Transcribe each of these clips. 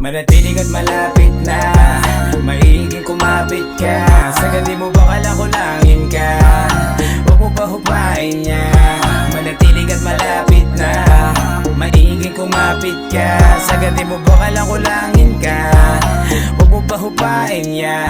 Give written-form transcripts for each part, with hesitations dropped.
Manatiling at malapit na, maiging kumapit ka. Sagad di mo ba kalakulangin ka? Huwag mo pa hupain niya. Manatiling at malapit na, maiging kumapit ka. Sagad di mo ba kalakulangin ka? Huwag mo pa hupain niya.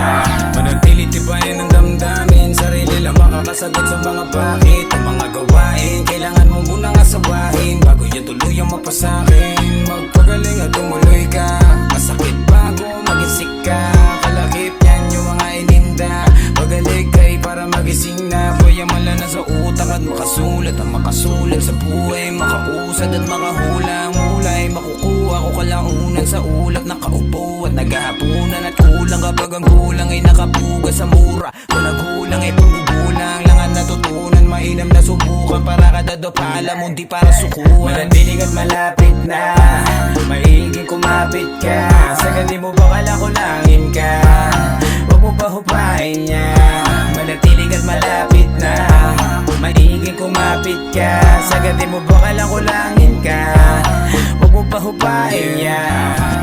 Manatili tibayan ng damdamin, sarili lang makakasagot sa mga bakit. Ang mga gawain, kailangan mo munang asawahin bago yan tuluyang mapasakin. Magpagaling at tumuloy ka, masakit bago magisik ka. Kalakip yan yung mga ininda, pagalig kay para magising na. Payamala na sa utak at makasulat ang makasulat sa buhay. Makausad at makahulang mulay, makukuha ko kalaunan sa ulap. Nakaupo at naghahapunan at kulang kapag ang kulang ay nakapuga sa mura. Kung naghulang ay pagbubulang lang ang natutunan. Mainam na subukan para kadadapala mo di para sukuhan. Manatiling at malapit na, maiging kumapit ka. Sagad di mo ba kalakulangin ka? Huwag mo pa hupain niya. Manatiling at malapit na, maiging kumapit ka. Sagad di mo ba kalakulangin ka? Huwag mo pa hupain niya.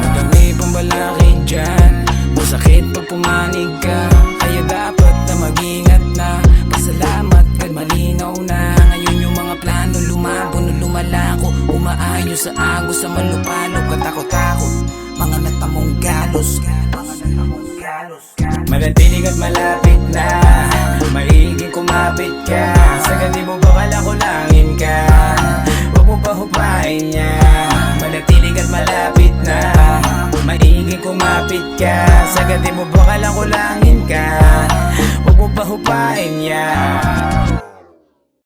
Madami pang balakid dyan, masakit pag pumanig ka. Kaya dapat na mag-ingat na, pasalamat kahit malinaw na. Ngayon yung mga plano lumabo na lumalako, umaayos sa agos sa malupalog. Katakot-takot, mga natamong galos, Manatiling at malapit na, maiging kumapit ka. Sagad di mo ba kalakulangin ka? Huwag mo pa hupain niya. Manatiling at malapit na, maiging kumapit ka. Sagad di mo ba kalakulangin ka? Huwag mo pa hupain niya.